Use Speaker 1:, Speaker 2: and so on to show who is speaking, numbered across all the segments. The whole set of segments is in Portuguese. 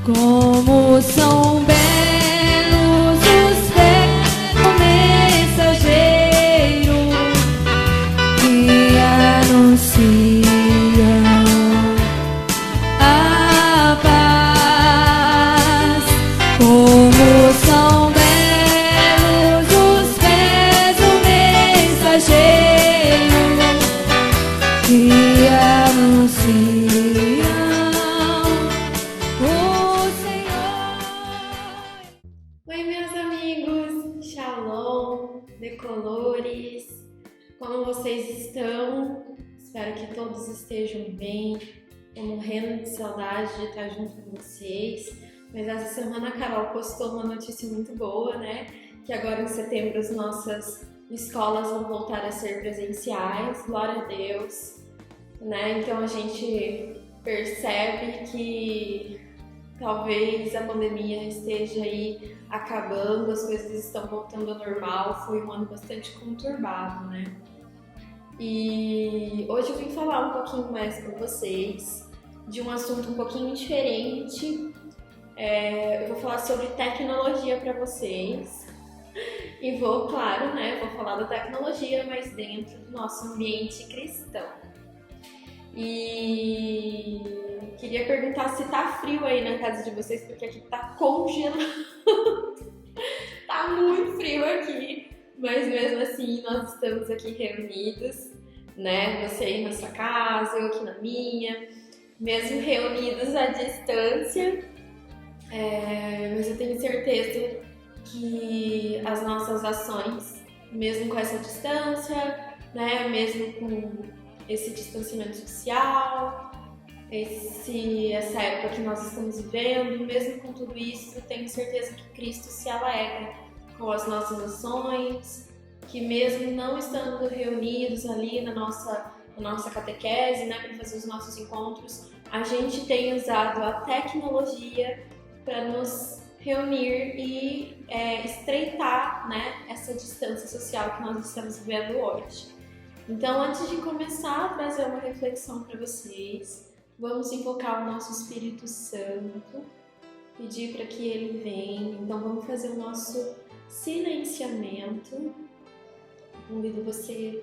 Speaker 1: Como são belos os mensageiros que anunciam a paz. Como são belos os mensageiros que anunciam o Senhor.
Speaker 2: Oi, meus amigos, Shalom, Decolores, como vocês estão? Espero que todos estejam bem. Tô morrendo de saudade de estar junto com vocês. Mas essa semana a Carol postou uma notícia muito boa, né? Que agora em setembro as nossas escolas vão voltar a ser presenciais, glória a Deus, né? Então a gente percebe que talvez a pandemia esteja aí acabando, as coisas estão voltando ao normal. Foi um ano bastante conturbado, né? E hoje eu vim falar um pouquinho mais com vocês de um assunto um pouquinho diferente. Eu vou falar sobre tecnologia para vocês e vou, claro, né, vou falar da tecnologia, mas dentro do nosso ambiente cristão. E queria perguntar se tá frio aí na casa de vocês, porque aqui tá congelando. Tá muito frio aqui, mas mesmo assim nós estamos aqui reunidos, né? Você aí na sua casa, eu aqui na minha, mesmo reunidos à distância. Mas eu tenho certeza que as nossas ações, mesmo com essa distância, né? Mesmo com esse distanciamento social, essa época que nós estamos vivendo, mesmo com tudo isso, eu tenho certeza que Cristo se alegra com as nossas ações, que mesmo não estando reunidos ali na nossa catequese, né, para fazer os nossos encontros, a gente tem usado a tecnologia para nos reunir e estreitar, né, essa distância social que nós estamos vivendo hoje. Então, antes de começar a trazer uma reflexão para vocês, vamos invocar o nosso Espírito Santo, pedir para que ele venha. Então, vamos fazer o nosso silenciamento. Convido você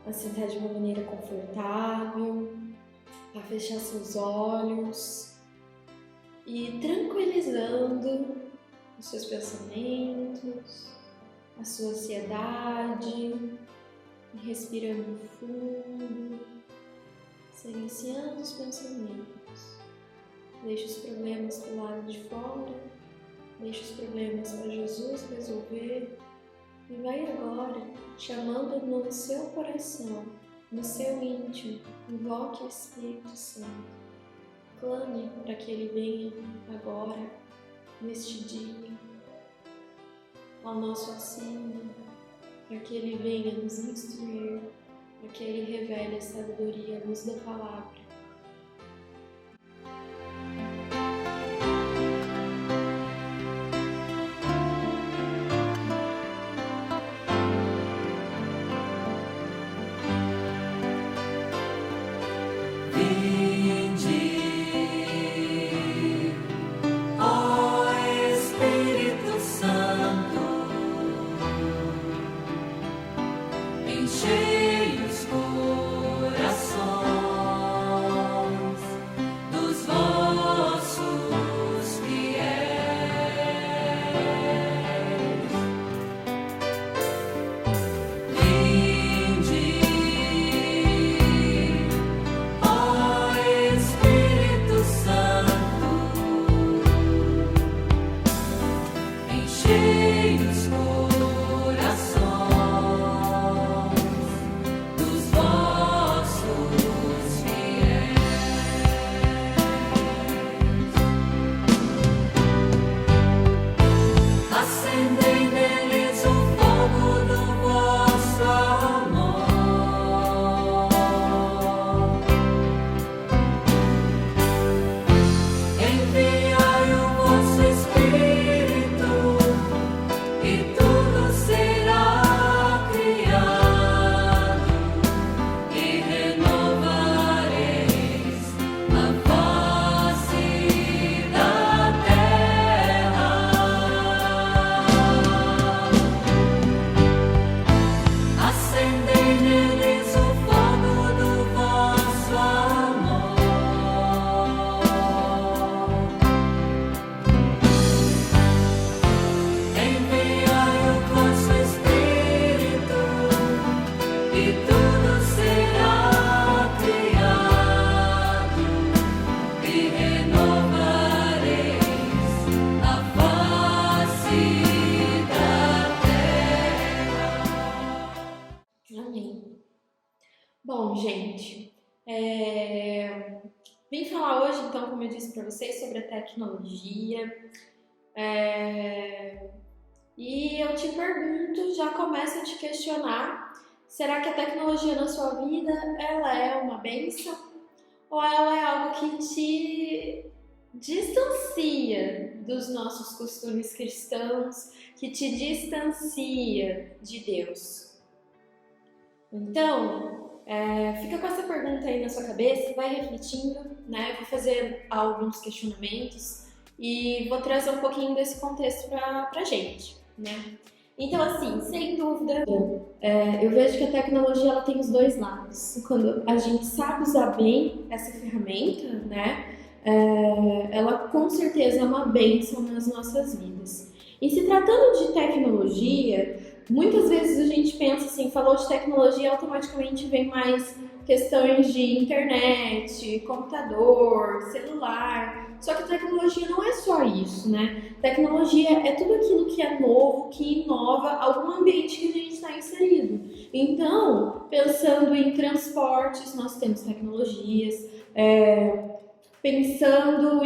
Speaker 2: a sentar de uma maneira confortável, a fechar seus olhos e tranquilizando os seus pensamentos, a sua ansiedade, respirando fundo, silenciando os pensamentos. Deixe os problemas pro lado de fora, deixe os problemas para Jesus resolver e vai agora chamando no seu coração, no seu íntimo, invoque o Espírito Santo. Clame para que ele venha agora, neste dia, ao nosso auxílio, para que ele venha nos instruir, para que ele revele a sabedoria, a luz da palavra.
Speaker 3: Enchei os corações.
Speaker 2: Vim falar hoje, então, como eu disse para vocês, sobre a tecnologia. E eu te pergunto, já começo a te questionar, será que a tecnologia na sua vida, ela é uma bênção? Ou ela é algo que te distancia dos nossos costumes cristãos, que te distancia de Deus? Então, fica com essa pergunta aí na sua cabeça, vai refletindo, né? Vou fazer alguns questionamentos e vou trazer um pouquinho desse contexto pra gente, né? Então, assim, sem dúvida, eu vejo que a tecnologia ela tem os dois lados. Quando a gente sabe usar bem essa ferramenta, né? Ela com certeza é uma bênção nas nossas vidas. E se tratando de tecnologia, muitas vezes a gente pensa assim, falou de tecnologia, automaticamente vem mais questões de internet, computador, celular. Só que tecnologia não é só isso, né? Tecnologia é tudo aquilo que é novo, que inova algum ambiente que a gente está inserido. Então, pensando em transportes, nós temos tecnologias. Pensando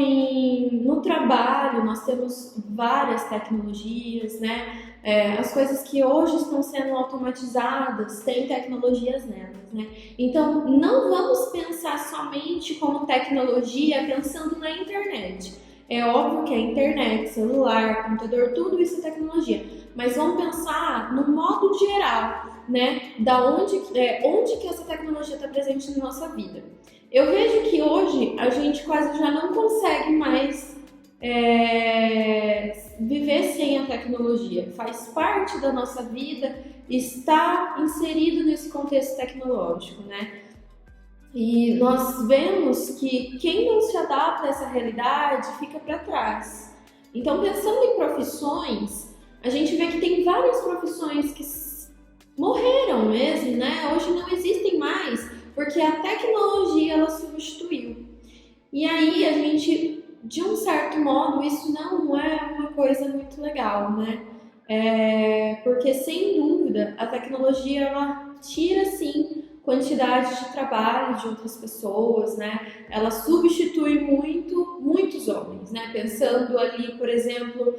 Speaker 2: no trabalho, nós temos várias tecnologias, né? As coisas que hoje estão sendo automatizadas têm tecnologias nelas, né? Então, não vamos pensar somente como tecnologia pensando na internet. É óbvio que a internet, celular, computador, tudo isso é tecnologia. Mas vamos pensar no modo geral, né? Onde que essa tecnologia está presente na nossa vida. Eu vejo que hoje a gente quase já não consegue mais viver sem a tecnologia. Faz parte da nossa vida, está inserido nesse contexto tecnológico, né? E nós vemos que quem não se adapta a essa realidade fica para trás. Então, pensando em profissões, a gente vê que tem várias profissões que morreram mesmo, né? Hoje não existem mais, porque a tecnologia ela substituiu. E aí a gente, de um certo modo, isso não é uma coisa muito legal, né? Porque sem dúvida a tecnologia ela tira sim quantidade de trabalho de outras pessoas, né? Ela substitui muitos homens, né? Pensando ali, por exemplo,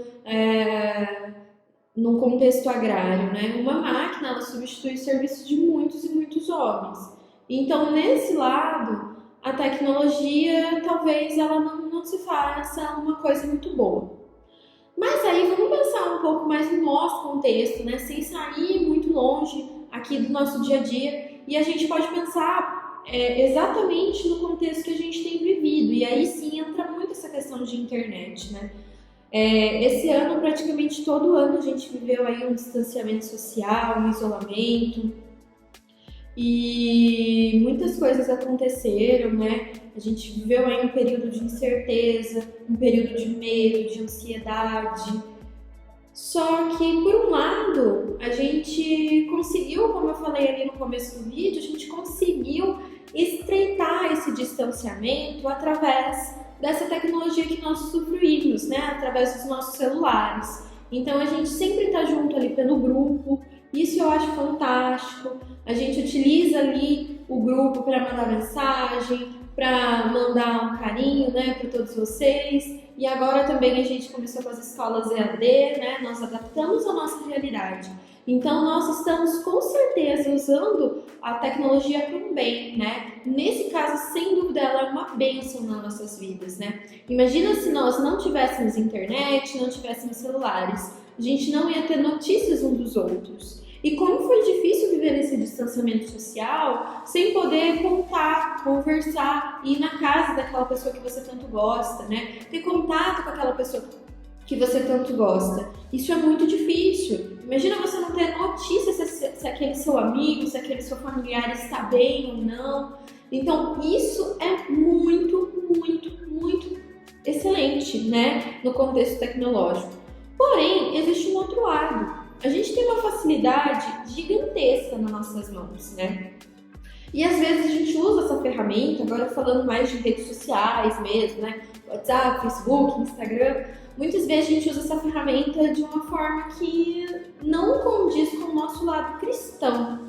Speaker 2: num contexto agrário, né? Uma máquina ela substitui o serviço de muitos e muitos homens. Então, nesse lado, a tecnologia talvez ela não se faça uma coisa muito boa. Mas aí vamos pensar um pouco mais no nosso contexto, né? Sem sair muito longe aqui do nosso dia a dia. E a gente pode pensar exatamente no contexto que a gente tem vivido. E aí sim entra muito essa questão de internet, né? Esse ano, praticamente todo ano, a gente viveu aí um distanciamento social, um isolamento. E muitas coisas aconteceram, né? A gente viveu aí um período de incerteza, um período de medo, de ansiedade. Só que, por um lado, a gente conseguiu, como eu falei ali no começo do vídeo, a gente conseguiu estreitar esse distanciamento através dessa tecnologia que nós usufruímos, né? Através dos nossos celulares. Então, a gente sempre está junto ali pelo grupo. Isso eu acho fantástico. A gente utiliza ali o grupo para mandar mensagem, para mandar um carinho, né, para todos vocês. E agora também a gente começou com as escolas EAD, né? Nós adaptamos a nossa realidade. Então nós estamos com certeza usando a tecnologia para um bem, né? Nesse caso, sem dúvida, ela é uma bênção nas nossas vidas, né? Imagina se nós não tivéssemos internet, não tivéssemos celulares, a gente não ia ter notícias uns dos outros. E como foi difícil viver nesse distanciamento social sem poder contar, conversar, ir na casa daquela pessoa que você tanto gosta, né? Ter contato com aquela pessoa que você tanto gosta. Isso é muito difícil. Imagina você não ter notícia se aquele seu amigo, se aquele seu familiar está bem ou não. Então, isso é muito, muito, muito excelente, né? No contexto tecnológico. Porém, existe um outro lado. A gente tem uma facilidade gigantesca nas nossas mãos, né? E às vezes a gente usa essa ferramenta, agora falando mais de redes sociais mesmo, né? WhatsApp, Facebook, Instagram. Muitas vezes a gente usa essa ferramenta de uma forma que não condiz com o nosso lado cristão.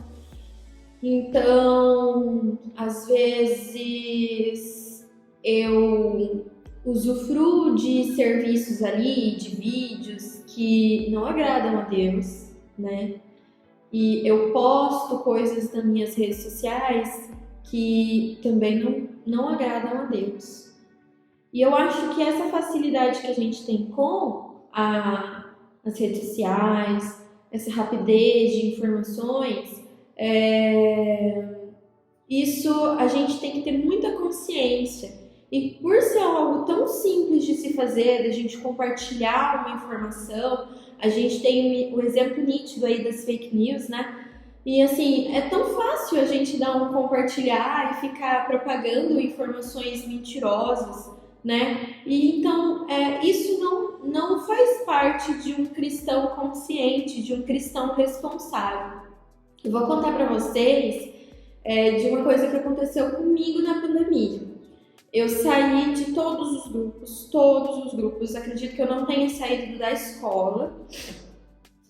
Speaker 2: Então, às vezes eu usufruo de serviços ali, de vídeos que não agradam a Deus, né? E eu posto coisas nas minhas redes sociais que também não agradam a Deus. E eu acho que essa facilidade que a gente tem com as redes sociais, essa rapidez de informações, isso a gente tem que ter muita consciência. E por ser algo tão simples de se fazer, da gente compartilhar uma informação, a gente tem o exemplo nítido aí das fake news, né? E assim, é tão fácil a gente dar um compartilhar e ficar propagando informações mentirosas, né? E então, isso não faz parte de um cristão consciente, de um cristão responsável. Eu vou contar para vocês de uma coisa que aconteceu comigo na pandemia. Eu saí de todos os grupos. Acredito que eu não tenha saído da escola,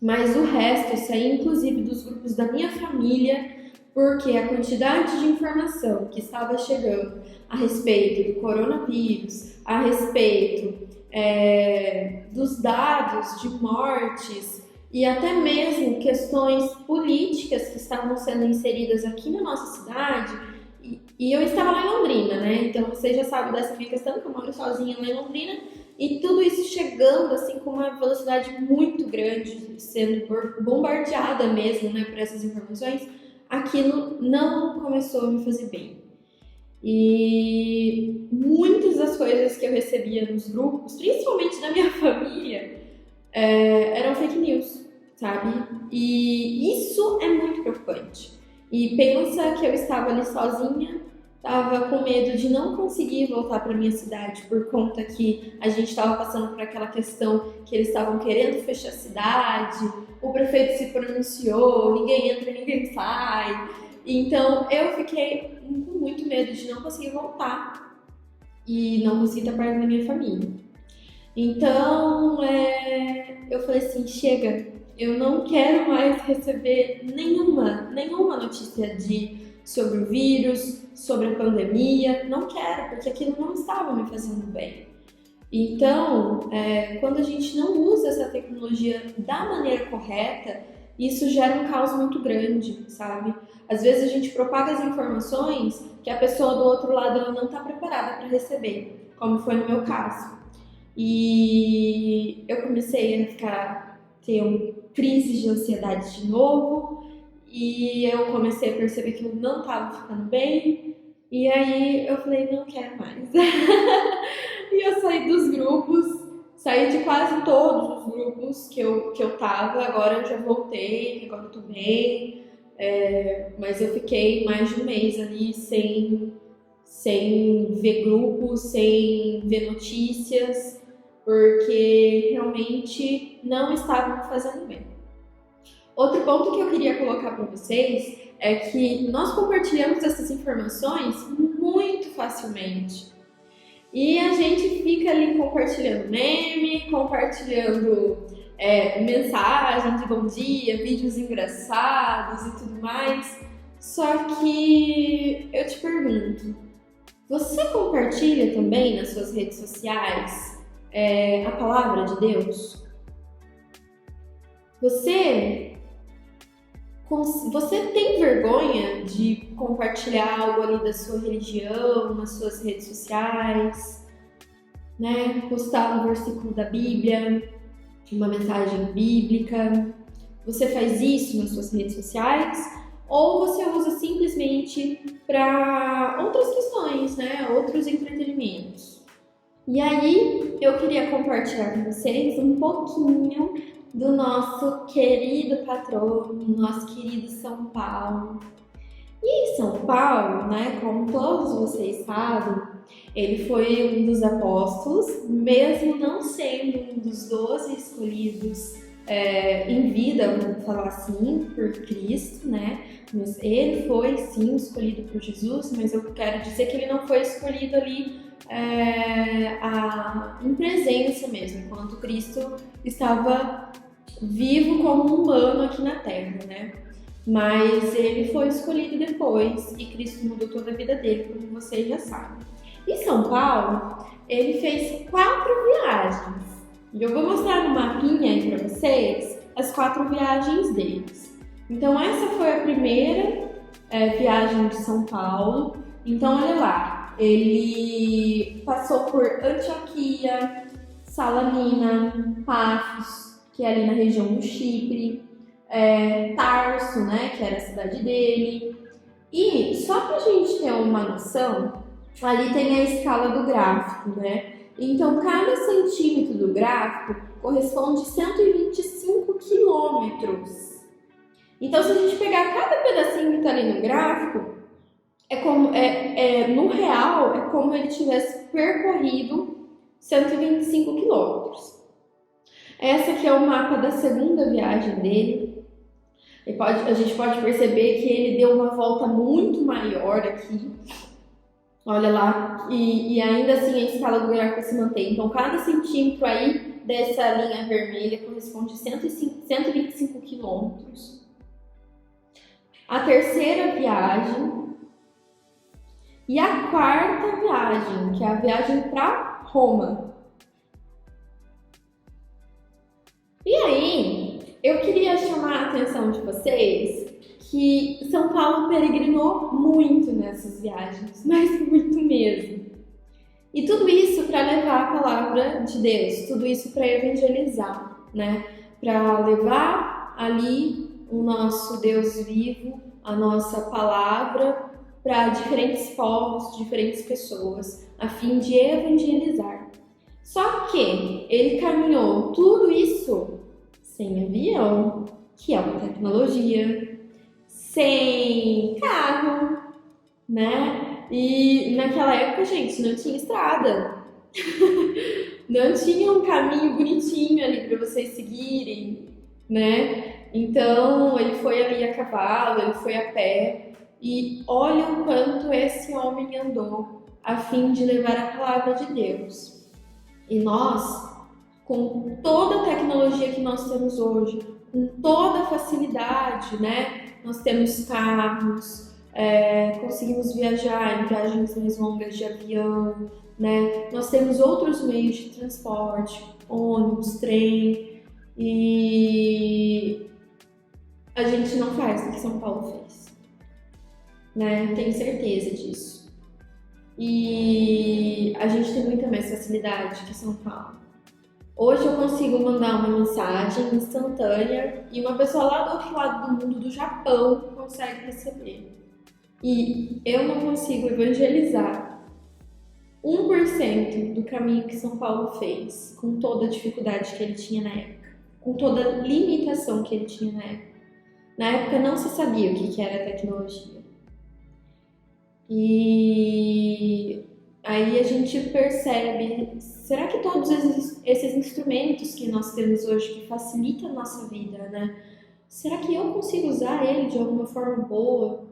Speaker 2: mas o resto eu saí inclusive dos grupos da minha família, porque a quantidade de informação que estava chegando a respeito do coronavírus, a respeito dos dados de mortes e até mesmo questões políticas que estavam sendo inseridas aqui na nossa cidade. E eu estava lá em Londrina, né? Então vocês já sabem dessa minha questão, que eu moro sozinha lá em Londrina. E tudo isso chegando assim com uma velocidade muito grande, sendo bombardeada mesmo, né, por essas informações, aquilo não começou a me fazer bem. E muitas das coisas que eu recebia nos grupos, principalmente da minha família, eram fake news, sabe? E isso é muito preocupante. E pensa que eu estava ali sozinha, estava com medo de não conseguir voltar para minha cidade por conta que a gente estava passando por aquela questão que eles estavam querendo fechar a cidade, o prefeito se pronunciou, ninguém entra, ninguém sai. Então eu fiquei com muito medo de não conseguir voltar e não conseguir estar perto da minha família. Então eu falei assim, chega, eu não quero mais receber nenhuma notícia sobre o vírus, sobre a pandemia, não quero, porque aquilo não estava me fazendo bem. Então, quando a gente não usa essa tecnologia da maneira correta, isso gera um caos muito grande, sabe? Às vezes a gente propaga as informações que a pessoa do outro lado ela não está preparada para receber, como foi no meu caso. E eu comecei a ter crise de ansiedade de novo, e eu comecei a perceber que eu não estava ficando bem, e aí eu falei, não quero mais. E eu saí dos grupos, saí de quase todos os grupos que eu tava, agora eu já voltei, agora eu tô bem, mas eu fiquei mais de um mês ali sem ver grupos, sem ver notícias, porque realmente não estava me fazendo bem. Outro ponto que eu queria colocar para vocês é que nós compartilhamos essas informações muito facilmente. E a gente fica ali compartilhando meme, compartilhando mensagens de bom dia, vídeos engraçados e tudo mais. Só que eu te pergunto, você compartilha também nas suas redes sociais a palavra de Deus? Você tem vergonha de compartilhar algo ali da sua religião nas suas redes sociais, né? Postar um versículo da Bíblia, uma mensagem bíblica? Você faz isso nas suas redes sociais? Ou você usa simplesmente para outras questões, né? Outros entretenimentos? E aí, eu queria compartilhar com vocês um pouquinho do nosso querido patrono, nosso querido São Paulo. E em São Paulo, né, como todos vocês sabem, ele foi um dos apóstolos, mesmo não sendo um dos 12 escolhidos em vida, vamos falar assim, por Cristo, né? Mas ele foi sim escolhido por Jesus, mas eu quero dizer que ele não foi escolhido ali em presença mesmo, enquanto Cristo estava vivo como humano aqui na Terra, né? mas ele foi escolhido depois e Cristo mudou toda a vida dele, como vocês já sabem. E São Paulo, ele fez 4 viagens. E eu vou mostrar no mapinha aí para vocês as 4 viagens deles. Então essa foi a primeira viagem de São Paulo. Então olha lá, ele passou por Antioquia, Salamina, Pafos, que é ali na região do Chipre, Tarso, né, que era a cidade dele. E só pra gente ter uma noção, ali tem a escala do gráfico, né? Então cada centímetro do gráfico corresponde a 125 quilômetros. Então se a gente pegar cada pedacinho que tá ali no gráfico, no real é como ele tivesse percorrido 125 quilômetros. Essa aqui é o mapa da segunda viagem dele. A gente pode perceber que ele deu uma volta muito maior aqui. Olha lá, e ainda assim a escala do gráfico se mantém. Então cada centímetro aí dessa linha vermelha corresponde a 125 quilômetros. A terceira viagem e a quarta viagem, que é a viagem para Roma. E aí, eu queria chamar a atenção de vocês que São Paulo peregrinou muito nessas viagens, mas muito mesmo. E tudo isso para levar a palavra de Deus, tudo isso para evangelizar, né? Para levar ali o nosso Deus vivo, a nossa palavra para diferentes povos, diferentes pessoas, a fim de evangelizar. Só que ele caminhou tudo isso sem avião, que é uma tecnologia, sem carro, né? E naquela época, gente, não tinha estrada. Não tinha um caminho bonitinho ali para vocês seguirem, né? Então, ele foi ali a cavalo, ele foi a pé. E olha o quanto esse homem andou a fim de levar a palavra de Deus. E nós, com toda a tecnologia que nós temos hoje, com toda a facilidade, né? Nós temos carros, conseguimos viajar em viagens mais longas de avião, né? Nós temos outros meios de transporte, ônibus, trem, e a gente não faz o que São Paulo fez, né? Tenho certeza disso. E a gente tem muita mais facilidade que São Paulo. Hoje eu consigo mandar uma mensagem instantânea e uma pessoa lá do outro lado do mundo, do Japão, consegue receber. E eu não consigo evangelizar 1% do caminho que São Paulo fez, com toda a dificuldade que ele tinha na época, com toda a limitação que ele tinha na época. Na época não se sabia o que era tecnologia. E aí a gente percebe, será que todos esses instrumentos que nós temos hoje que facilitam a nossa vida, né? Será que eu consigo usar ele de alguma forma boa?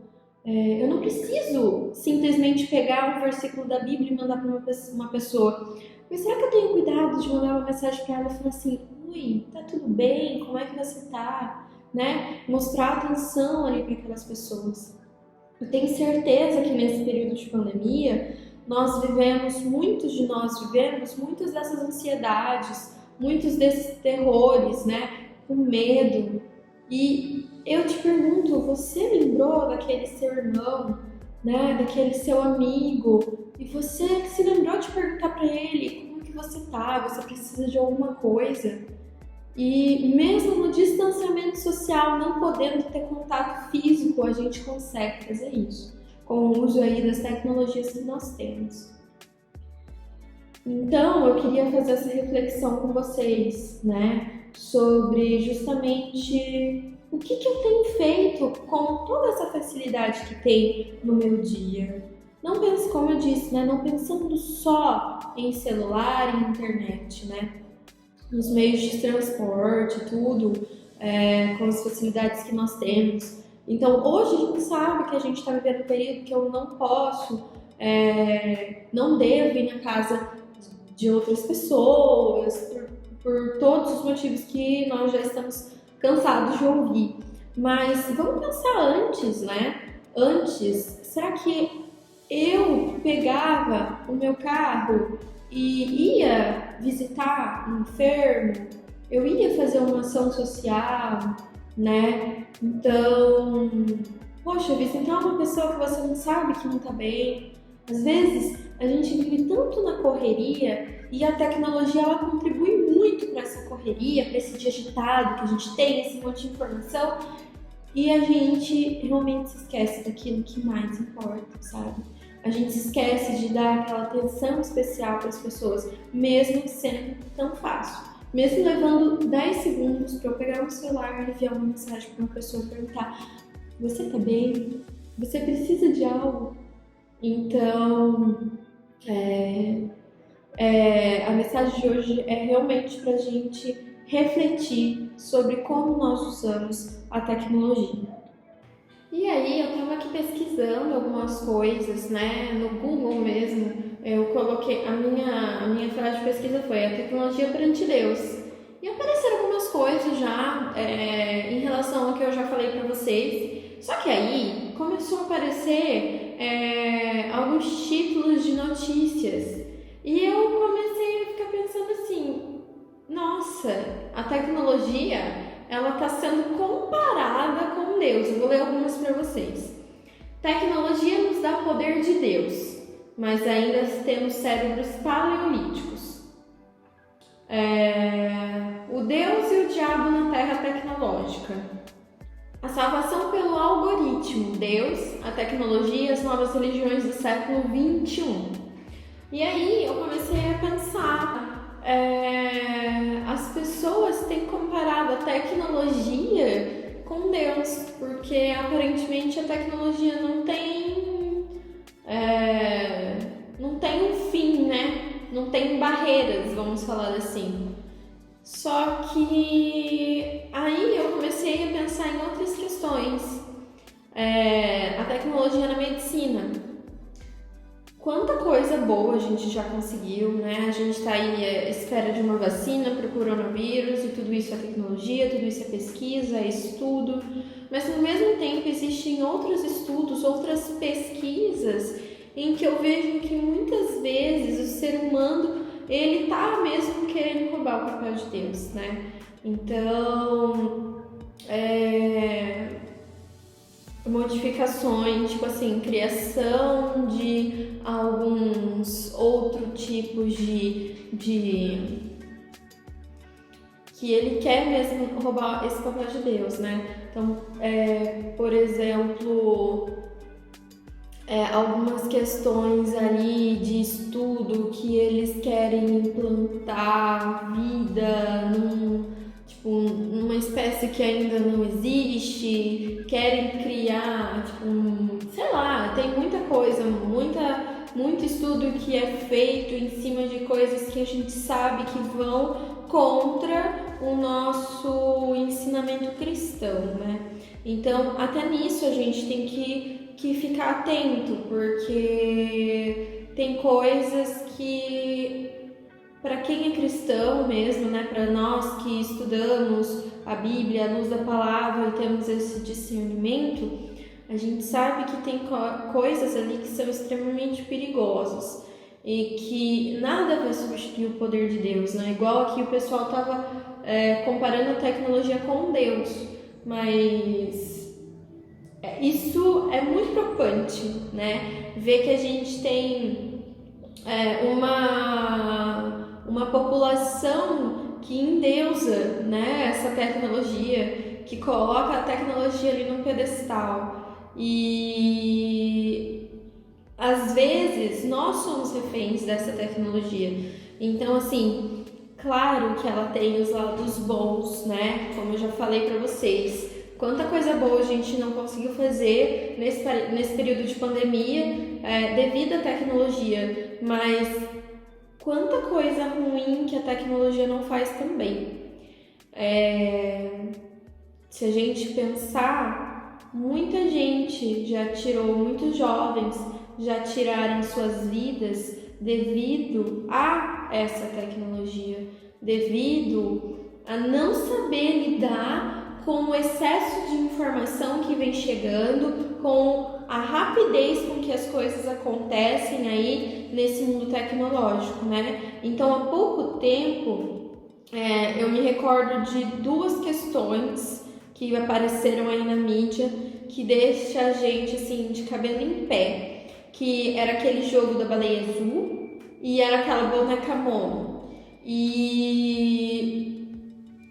Speaker 2: Eu não preciso simplesmente pegar um versículo da Bíblia e mandar para uma pessoa. Mas será que eu tenho cuidado de mandar uma mensagem para ela e falar assim, oi, tá tudo bem? Como é que você tá? Né? Mostrar atenção ali para aquelas pessoas. Eu tenho certeza que nesse período de pandemia, muitos de nós vivemos muitas dessas ansiedades, muitos desses terrores, né? Com medo. E eu te pergunto, você lembrou daquele seu irmão, né? Daquele seu amigo? E você se lembrou de perguntar para ele como que você tá? Você precisa de alguma coisa? E mesmo no distanciamento social, não podendo ter contato físico, a gente consegue fazer isso, com o uso aí das tecnologias que nós temos. Então, eu queria fazer essa reflexão com vocês, né, sobre justamente o que eu tenho feito com toda essa facilidade que tem no meu dia. Não pense, como eu disse, né, não pensando só em celular e internet, né, nos meios de transporte, tudo, com as facilidades que nós temos. Então, hoje a gente sabe que a gente está vivendo um período que eu não posso, não devo ir na casa de outras pessoas, por todos os motivos que nós já estamos cansados de ouvir. Mas vamos pensar antes, né? Antes, será que eu pegava o meu carro e ia visitar um enfermo? Eu ia fazer uma ação social, né? Então, poxa, visitar uma pessoa que você não sabe que não tá bem. Às vezes, a gente vive tanto na correria e a tecnologia ela contribui muito para essa correria, para esse dia agitado que a gente tem, esse monte de informação, e a gente realmente se esquece daquilo que mais importa, sabe? A gente se esquece de dar aquela atenção especial para as pessoas, mesmo sendo tão fácil. Mesmo levando 10 segundos para eu pegar o celular e enviar uma mensagem para uma pessoa e perguntar: você tá bem? Você precisa de algo? Então, a mensagem de hoje é realmente para a gente refletir sobre como nós usamos a tecnologia. E aí, eu estava aqui pesquisando algumas coisas, né, no Google mesmo. Eu coloquei, a minha frase de pesquisa foi: a tecnologia perante Deus. E apareceram algumas coisas já em relação ao que eu já falei para vocês. Só que aí começou a aparecer alguns títulos de notícias. E eu comecei a ficar pensando assim: nossa, a tecnologia ela está sendo comparada com Deus. Eu vou ler algumas para vocês. Tecnologia nos dá poder de Deus, mas ainda temos cérebros paleolíticos. O Deus e o diabo na terra tecnológica. A salvação pelo algoritmo. Deus, a tecnologia e as novas religiões do século XXI. E aí eu comecei a pensar, as pessoas têm comparado a tecnologia com Deus, porque aparentemente a tecnologia não tem um fim, né? Não tem barreiras, vamos falar assim. Só que aí eu comecei a pensar em outras questões. A tecnologia na medicina. Quanta coisa boa a gente já conseguiu, né? A gente está aí à espera de uma vacina para o coronavírus e tudo isso é tecnologia, tudo isso é pesquisa, é estudo. Mas no mesmo tempo existem outros estudos, outras pesquisas em que eu vejo que muitas vezes o ser humano ele tá mesmo querendo roubar o papel de Deus, né? Então, modificações, tipo assim, criação de alguns outros tipos de que ele quer mesmo roubar esse papel de Deus, né? Então, por exemplo, algumas questões ali de estudo que eles querem implantar vida numa espécie que ainda não existe, querem criar, sei lá, tem muita coisa, muito estudo que é feito em cima de coisas que a gente sabe que vão contra o nosso ensinamento cristão, né? Então, até nisso a gente tem que ficar atento, porque tem coisas que, para quem é cristão mesmo, né, para nós que estudamos a Bíblia, a luz da palavra e temos esse discernimento, a gente sabe que tem coisas ali que são extremamente perigosas e que nada vai substituir o poder de Deus, né? Igual aqui o pessoal estava comparando a tecnologia com Deus, mas isso é muito preocupante, né? Ver que a gente tem uma população que endeusa, né, essa tecnologia, que coloca a tecnologia ali num pedestal. E às vezes nós somos reféns dessa tecnologia. Então, assim, claro que ela tem os lados bons, né? Como eu já falei para vocês, quanta coisa boa a gente não conseguiu fazer nesse período de pandemia devido à tecnologia, mas quanta coisa ruim que a tecnologia não faz também. Se a gente pensar, muita gente já tirou, muitos jovens já tiraram suas vidas devido a essa tecnologia, devido a não saber lidar com o excesso de informação que vem chegando, com a rapidez com que as coisas acontecem aí nesse mundo tecnológico, né? Então, há pouco tempo, eu me recordo de duas questões que apareceram aí na mídia que deixa a gente assim de cabelo em pé, que era aquele jogo da baleia azul e era aquela boneca Momo. E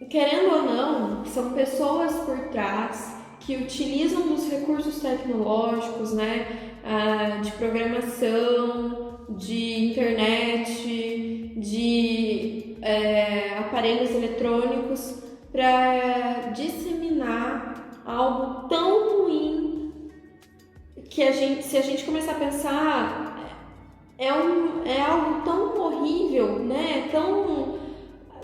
Speaker 2: querendo ou não, são pessoas por trás que utilizam dos recursos tecnológicos, né, de programação, de internet, de aparelhos eletrônicos para disseminar algo tão ruim que se a gente começar a pensar, é algo tão horrível, né, tão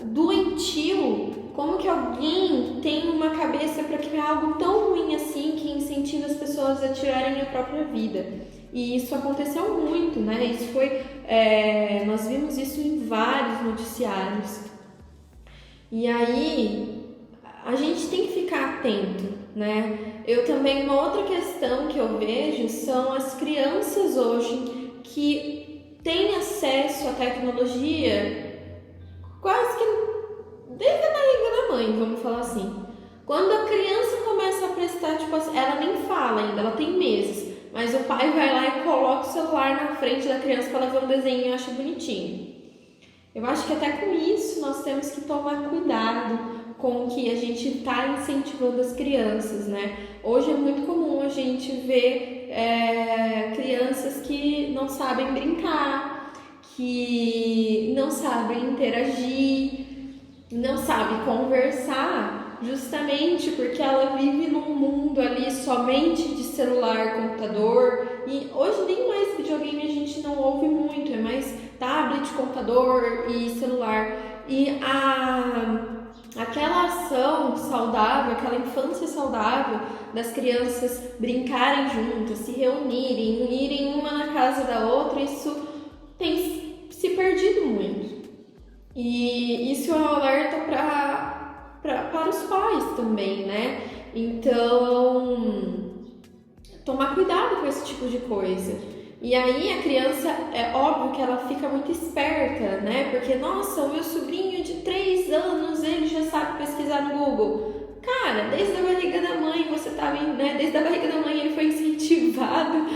Speaker 2: doentio. Como que alguém tem uma cabeça para criar algo tão ruim assim que incentiva as pessoas a tirarem a própria vida? E isso aconteceu muito, né? Isso foi, nós vimos isso em vários noticiários. E aí a gente tem que ficar atento, né? Eu também, uma outra questão que eu vejo são as crianças hoje que têm acesso à tecnologia quase que desde a barriga da mãe, vamos falar assim. Quando a criança começa a prestar, tipo assim, ela nem fala ainda, ela tem meses, mas o pai vai lá e coloca o celular na frente da criança para ela ver um desenho e acha bonitinho. Eu acho que até com isso nós temos que tomar cuidado com o que a gente está incentivando as crianças, né? Hoje é muito comum a gente ver crianças que não sabem brincar, que não sabem interagir, não sabe conversar, justamente porque ela vive num mundo ali somente de celular, computador, e hoje nem mais videogame a gente não ouve muito, é mais tablet, computador e celular. E aquela ação saudável, aquela infância saudável das crianças brincarem juntas, se reunirem, irem uma na casa da outra, isso tem se perdido muito. E isso é um alerta para os pais também, né? Então, tomar cuidado com esse tipo de coisa. E aí a criança, é óbvio que ela fica muito esperta, né? Porque, nossa, o meu sobrinho de 3 anos, ele já sabe pesquisar no Google. Cara, desde a barriga da mãe, né? Desde a barriga da mãe ele foi incentivado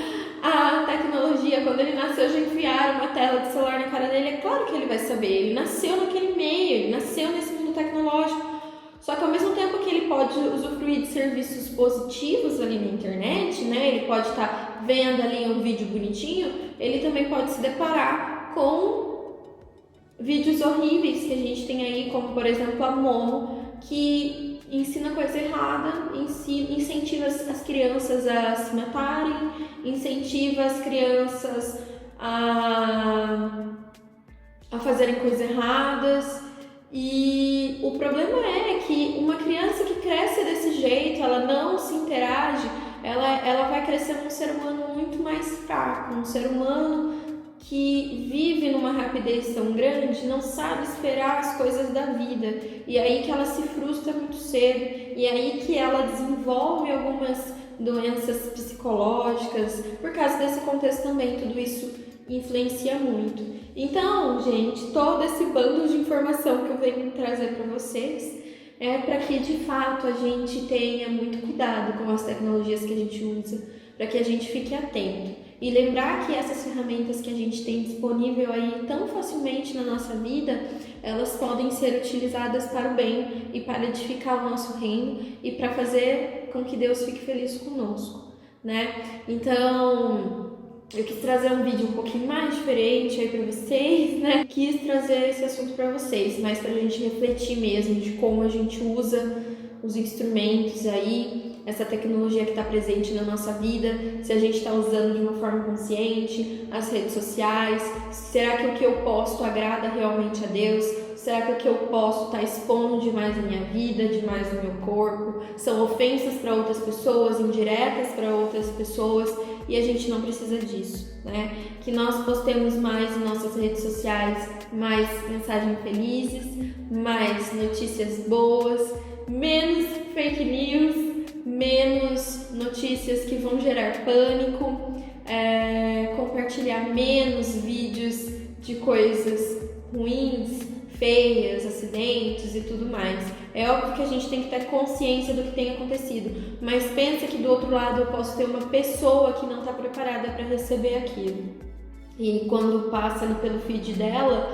Speaker 2: a tecnologia. Quando ele nasceu, já enfiaram uma tela de celular na cara dele. É claro que ele vai saber, ele nasceu naquele meio, ele nasceu nesse mundo tecnológico. Só que ao mesmo tempo que ele pode usufruir de serviços positivos ali na internet, né? Ele pode estar vendo ali um vídeo bonitinho, ele também pode se deparar com vídeos horríveis que a gente tem aí, como por exemplo a Momo, que ensina coisa errada, incentiva as crianças a se matarem, incentiva as crianças a fazerem coisas erradas. E o problema é que uma criança que cresce desse jeito, ela não se interage, ela vai crescer um ser humano muito mais fraco, um ser humano que vive numa rapidez tão grande, não sabe esperar as coisas da vida, e aí que ela se frustra muito cedo, e aí que ela desenvolve algumas doenças psicológicas, por causa desse contexto também, tudo isso influencia muito. Então, gente, todo esse bando de informação que eu venho trazer para vocês é para que de fato a gente tenha muito cuidado com as tecnologias que a gente usa, para que a gente fique atento e lembrar que essas ferramentas que a gente tem disponível aí tão facilmente na nossa vida, elas podem ser utilizadas para o bem e para edificar o nosso reino e para fazer com que Deus fique feliz conosco, né? Então, eu quis trazer um vídeo um pouquinho mais diferente aí pra vocês, né? Quis trazer esse assunto pra vocês, mas pra gente refletir mesmo de como a gente usa os instrumentos aí, essa tecnologia que está presente na nossa vida, se a gente está usando de uma forma consciente, as redes sociais, será que o que eu posto agrada realmente a Deus? Será que o que eu posto está expondo demais a minha vida, demais o meu corpo? São ofensas para outras pessoas, indiretas para outras pessoas, e a gente não precisa disso, né? Que nós postemos mais em nossas redes sociais, mais mensagens felizes, mais notícias boas, menos fake news, menos notícias que vão gerar pânico, compartilhar menos vídeos de coisas ruins, feias, acidentes e tudo mais. É óbvio que a gente tem que ter consciência do que tem acontecido, mas pensa que do outro lado eu posso ter uma pessoa que não está preparada para receber aquilo. E quando passa ali pelo feed dela,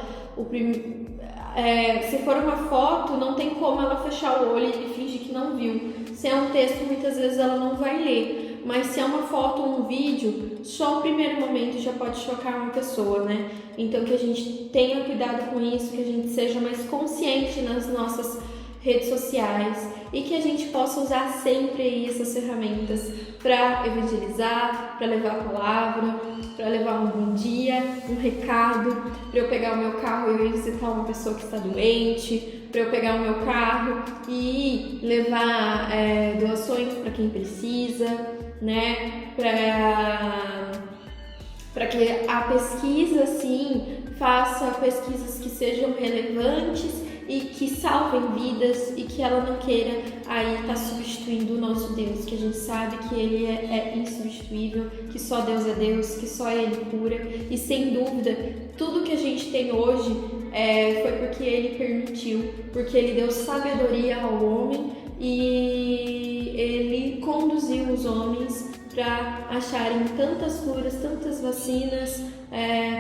Speaker 2: se for uma foto, não tem como ela fechar o olho e fingir que não viu. Se é um texto, muitas vezes ela não vai ler. Mas se é uma foto ou um vídeo, só o primeiro momento já pode chocar uma pessoa, né? Então que a gente tenha cuidado com isso, que a gente seja mais consciente nas nossas redes sociais e que a gente possa usar sempre aí essas ferramentas para evangelizar, para levar a palavra, para levar um bom dia, um recado, para eu pegar o meu carro e ir visitar uma pessoa que está doente, para eu pegar o meu carro e levar doações para quem precisa, né? Para que a pesquisa, sim, faça pesquisas que sejam relevantes e que salvem vidas e que ela não queira aí estar substituindo o nosso Deus, que a gente sabe que Ele é insubstituível, que só Deus é Deus, que só Ele cura e sem dúvida tudo que a gente tem hoje foi porque Ele permitiu, porque Ele deu sabedoria ao homem e Ele conduziu os homens para acharem tantas curas, tantas vacinas,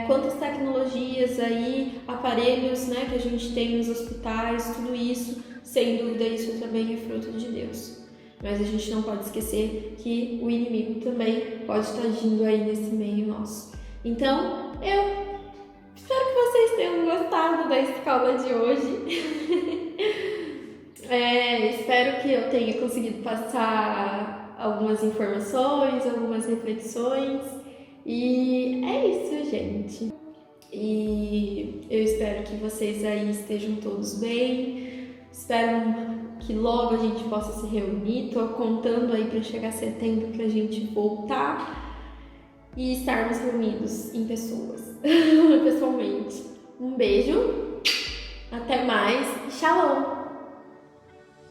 Speaker 2: quantas tecnologias aí, aparelhos, né, que a gente tem nos hospitais, tudo isso, sem dúvida isso também é fruto de Deus. Mas a gente não pode esquecer que o inimigo também pode estar agindo aí nesse meio nosso. Então, eu espero que vocês tenham gostado da escola de hoje. Espero que eu tenha conseguido passar algumas informações, algumas reflexões e é isso, gente. E eu espero que vocês aí estejam todos bem, espero que logo a gente possa se reunir, tô contando aí para chegar setembro pra gente voltar e estarmos reunidos em pessoas, pessoalmente. Um beijo, até mais, tchau!